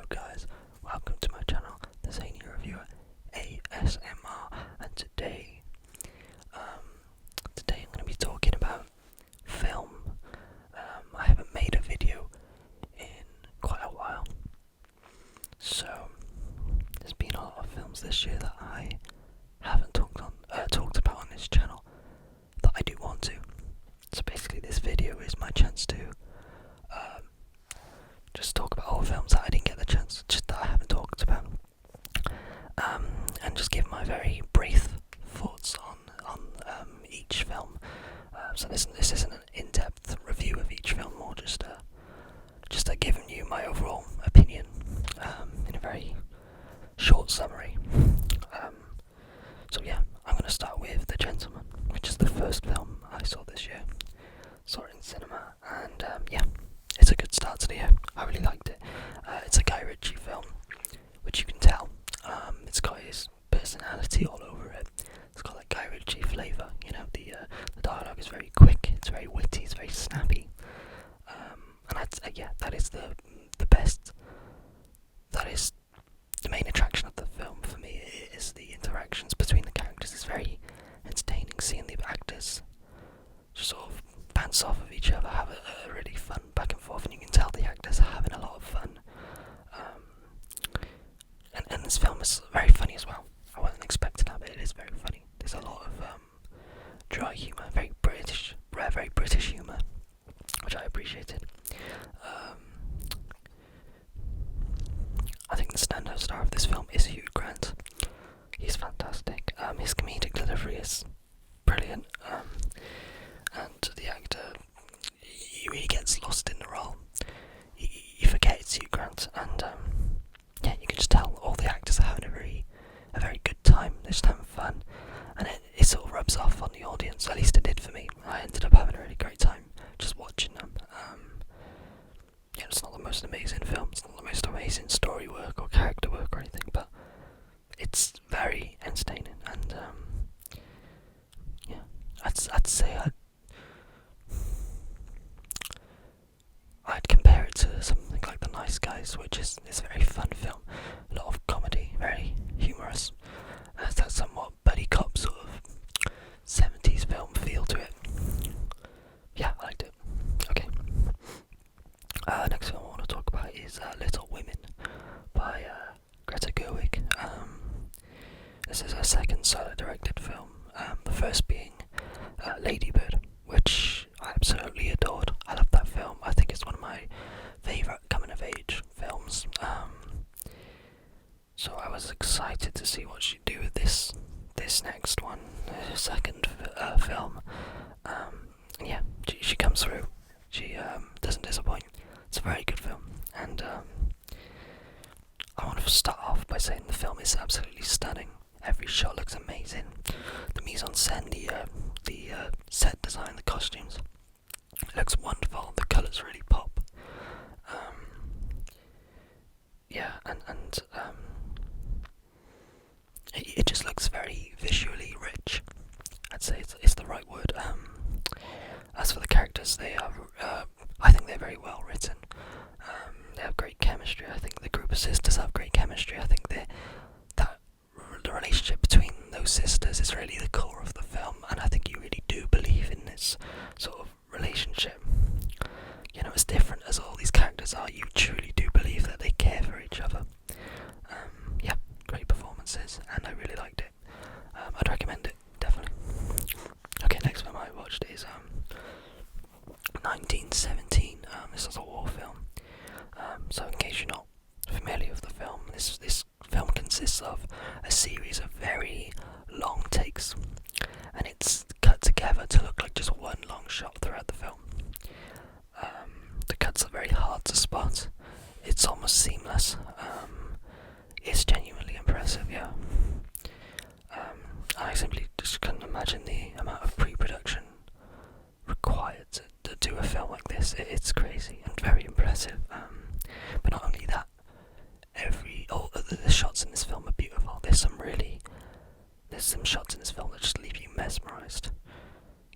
guys, welcome to my channel, the Zany Reviewer ASMR, and today I'm going to be talking about film. I haven't made a video in quite a while, so there's been a lot of films this year that I haven't talked about on this channel that I do want to. So basically this video is my chance to just talk about all films that I didn't get the chance, just that I haven't talked about, and just give my very brief thoughts on each film. So this isn't an in-depth review of each film, or just giving you my overall opinion in a very short summary. So yeah, I'm going to start with The Gentleman, which is the first film I saw this year. Saw it in cinema, and yeah, it's a good start to the year. I really liked it. It's a Guy Ritchie film, which you can tell. It's got his personality all over it. It's got that Guy Ritchie flavour. You know, the dialogue is very quick. It's very witty. It's very snappy. And yeah, that is the best. That is the main attraction of the film for me. It is the interactions between the characters. It's very entertaining seeing the actors just sort of bounce off of each other, have a really fun back and forth, and you can tell the actors are having a lot of fun. And this film is very funny as well. I wasn't expecting that, but it is very funny. There's a lot of dry humour, very British humour, which I appreciated. I think the standout star of this film is Hugh Grant. He's fantastic. His comedic delivery is brilliant. And the actor, he really gets lost in the role. You forget it's Hugh Grant, and yeah, you can just tell all the actors are having a very good time. They're just having fun, and it sort of rubs off on the audience. At least it did for me. I ended up having a really great time just watching them. Yeah, it's not the most amazing film. It's not the most amazing story work or character work or anything, but it's very entertaining, and yeah, I'd say I'd compare it to something like The Nice Guys, which is a very fun film, a lot of comedy, very humorous. It has that somewhat buddy cop sort of 70s film feel to it. Yeah, I liked it. Okay. Next film I want to talk about is Little Women by Greta Gerwig. This is her second solo-directed film, the first being Lady Bird, which I absolutely adored. I love that film. I think it's one of my favourite coming-of-age films. So I was excited to see what she'd do with this next one, her second film. Yeah, she comes through. She doesn't disappoint. It's a very good film, and I want to start off by saying the film is absolutely stunning. Every shot looks amazing. The mise en scène, the set design, the costumes, it looks wonderful. The colours really pop. Yeah, and it just looks very visually rich. I'd say it's the right word. As for the characters, they are, I think they're very well written. They have great chemistry. I think the group of sisters have great chemistry. I think the relationship between those sisters is really the core of the film, and I think you really do believe in this sort of relationship. You know, as different as all these characters are, you truly do believe that they care for each other. Yeah, great performances, and I really liked it. I'd recommend it, definitely. Okay, next film I watched is 1917. This is a war film. So in case you're not familiar with the film, this film consists of a series of very long takes, and it's cut together to look like just one long shot throughout the film. The cuts are very hard to spot. It's almost seamless. It's genuinely impressive, yeah. I simply just couldn't imagine the amount of pre-production required to do a film like this. It's crazy and very impressive. But not only that, all the shots in this film are beautiful. There's some shots in this film that just leave you mesmerised.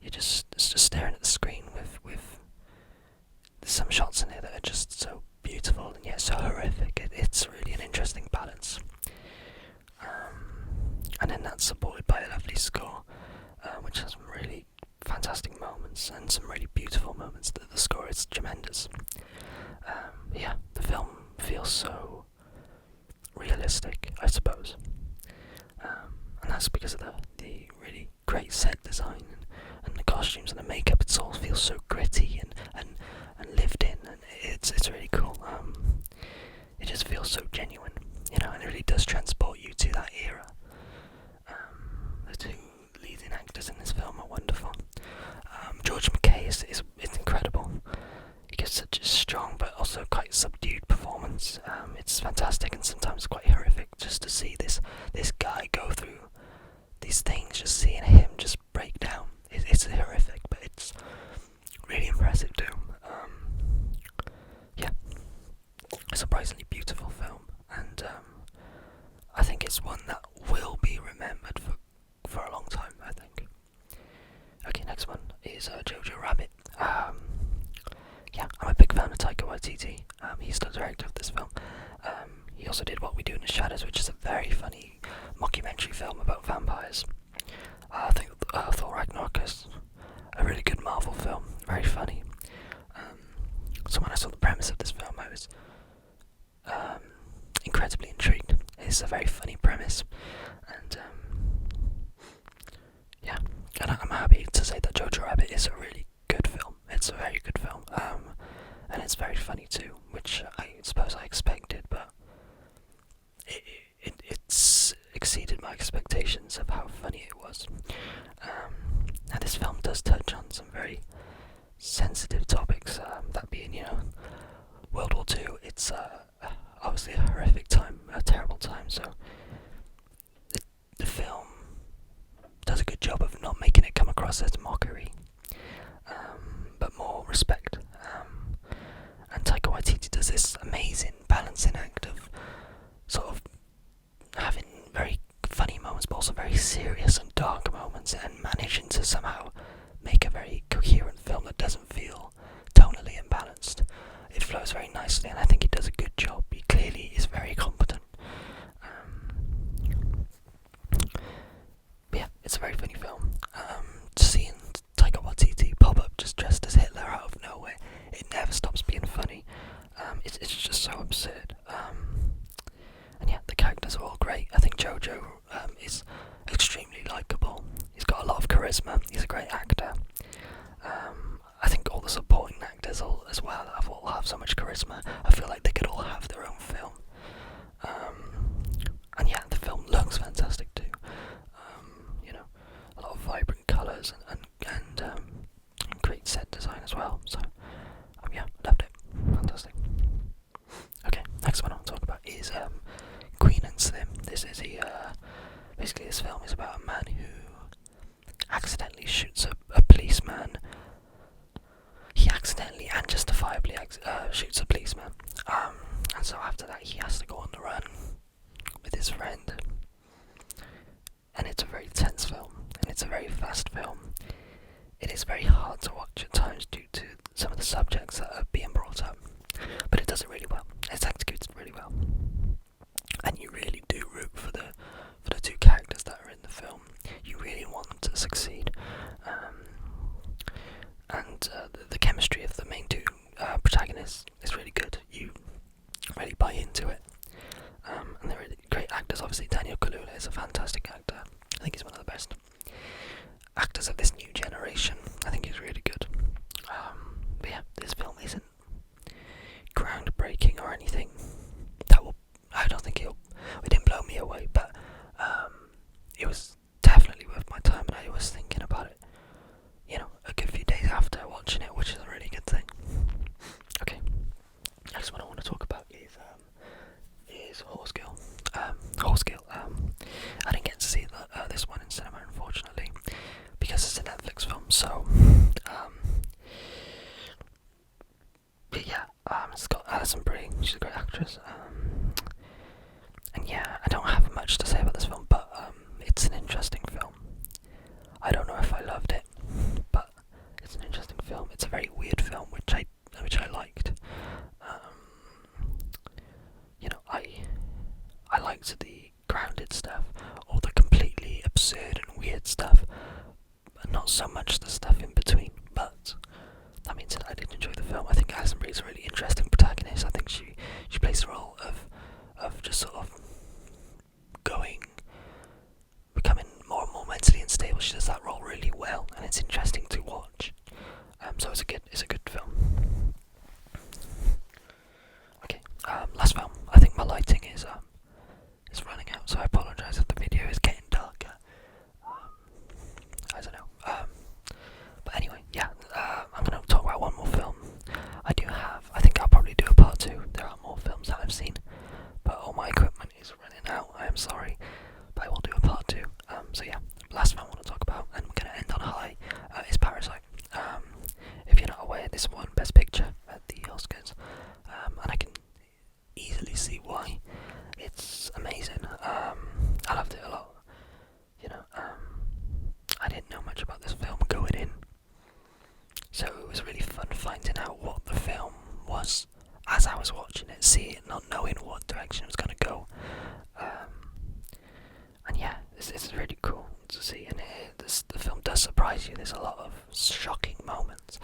You're just staring at the screen with some shots in there that are just so beautiful and yet so horrific. It's so realistic, I suppose. And that's because of the really great set design and the costumes and the makeup. It all feels so gritty and lived in, and it's really cool. It just feels so genuine, and it really does transport you to that era. The two leading actors in this film are wonderful. George MacKay is incredible. He gives such a strong but also quite subdued performance. It's fantastic and sometimes quite horrific just to see this guy go through these things. Just seeing him just break down. It's horrific, but it's really impressive too. Yeah, a surprisingly beautiful film, and I think it's one that will be remembered for a long time, I think. Okay, next one is Jojo Rabbit. Yeah, I'm a big fan of Taika Waititi. He's the director of this film. He also did What We Do in the Shadows, which is a very funny mockumentary film about vampires. I think Thor Ragnarok is a really good Marvel film, very funny. So when I saw the premise of this film, I was incredibly intrigued. It's a very funny premise, and yeah, and I'm happy to say that Jojo Rabbit is a really good film. It's a very good film, and it's very funny too, which I suppose I expected, but it's exceeded my expectations of how funny it was. Now this film does touch on some very sensitive topics, that being, World War II. It's obviously a horrific time, a terrible time, so the film does a good job of not making it come across as mockery, but more respect. And Taika Waititi does this amazing balancing act of sort of having very funny moments, but also very serious and dark moments, and managing to somehow make a very coherent film that doesn't feel tonally imbalanced. It flows very nicely, and I think he does a good job. He clearly is very competent. But yeah, it's a very funny film. Seeing Taika Waititi pop up just dressed as Hitler out of nowhere, it never stops being funny. It's just so absurd. And yeah, the characters are all great. I think Jojo is extremely likeable. He's got a lot of charisma. He's a great actor. I think all the supporting actors as well all have so much charisma. I feel like they could all have their own film. And yeah, the film looks fantastic too. A lot of vibrant colours and great set design as well. So yeah, loved it. Fantastic. Okay, next one I want to talk about is Queen and Slim. This is basically this film is about a man who accidentally shoots a policeman. He accidentally and justifiably shoots a policeman, and so after that he has to go on the run with his friend. And it's a very tense film, and it's a very fast film. It is very hard to watch at times due to some of the subjects that are being brought up, but it does it really well. It's executed really well, and you really do root for the two characters that are in the film. You really want them to succeed, and the chemistry of the main two protagonists is really good. You really buy into it, and they're really great actors. Obviously, Daniel Kaluuya is a fantastic actor. I think he's one of the best actors of this new generation. I think he's really good. But yeah, this film isn't groundbreaking or anything. I don't think it didn't blow me away, but it was definitely worth my time, and I was thinking about it, a good few days after watching it, which is a really good thing. Okay, next one I want to talk about is Horse Girl. Horse Girl. I didn't get to see this one in cinema, unfortunately, because it's a Netflix film. So, but yeah, it's got Alison Brie. She's a great actress. And yeah, I don't have much to say about this film, but it's an interesting film. I don't know if I loved it, but it's an interesting film. It's a very weird film, which I liked. I liked the grounded stuff, or the completely absurd and weird stuff, but not so much the stuff in between. But that means that I did enjoy the film. I think Alison Brie is a really interesting protagonist. I think she plays the role just sort of becoming more and more mentally unstable. She does that role really well, and it's interesting to watch. So it's a good film. Okay, last film. I think my lighting is running out, so I apologise if the video is getting darker. I don't know. But anyway, yeah. I'm gonna talk about one more film. I think I'll probably do a part 2. There are more films that I've seen, but all my equipment is running out. I am sorry, but I will do a part 2. So yeah, last film I want to talk about, and we're gonna end on a high, is Parasite. If you're not aware, this won Best Picture at the Oscars, and I can easily see why. It's amazing. I loved it a lot. I didn't know much about this film going in, so it was really fun finding out what the film was as I was watching it, see it, not knowing what direction it was going to go. And yeah, it's really cool to see, and the film does surprise you. There's a lot of shocking moments.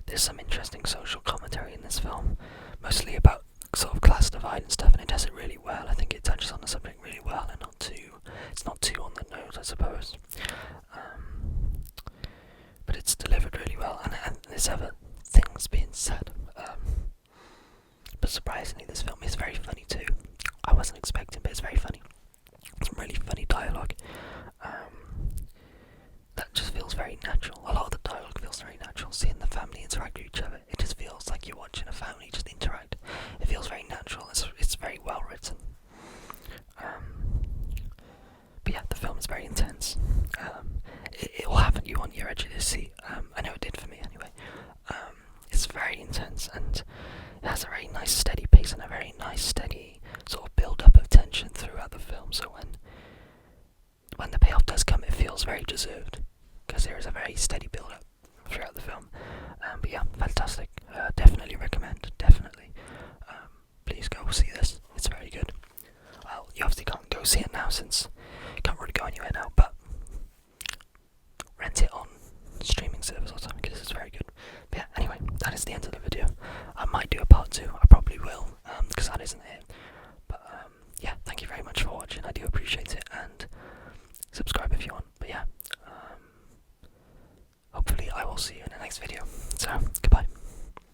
There's some interesting social commentary in this film, mostly about sort of class divide and stuff, and it does it really well. I think it touches on the subject really well, and it's not too on the nose, I suppose. But it's delivered really well, and there's other things being said. But surprisingly, this film is very funny too. I wasn't expecting, but it's very funny. Some really funny dialogue. That just feels very natural. A lot of the dialogue feels very natural. Seeing the family interact with each other, it just feels like you're watching a family just interact. It feels very natural. It's very well written. But yeah, the film is very intense. It will have you on your edge of your seat. I know it did for me anyway. It's very intense, and it has a very nice steady pace and a very nice steady sort of build up of tension throughout the film. So when the payoff does come, it feels very deserved, because there is a very steady build up throughout the film. But yeah, fantastic. Definitely recommend. Definitely. Please go see this. It's very good. Well, you obviously can't go see it now since you can't really go anywhere now, but rent it on streaming service or something, because it's very good. But yeah, anyway, that is the end of the video. I might do a part 2. I probably will, because that isn't it.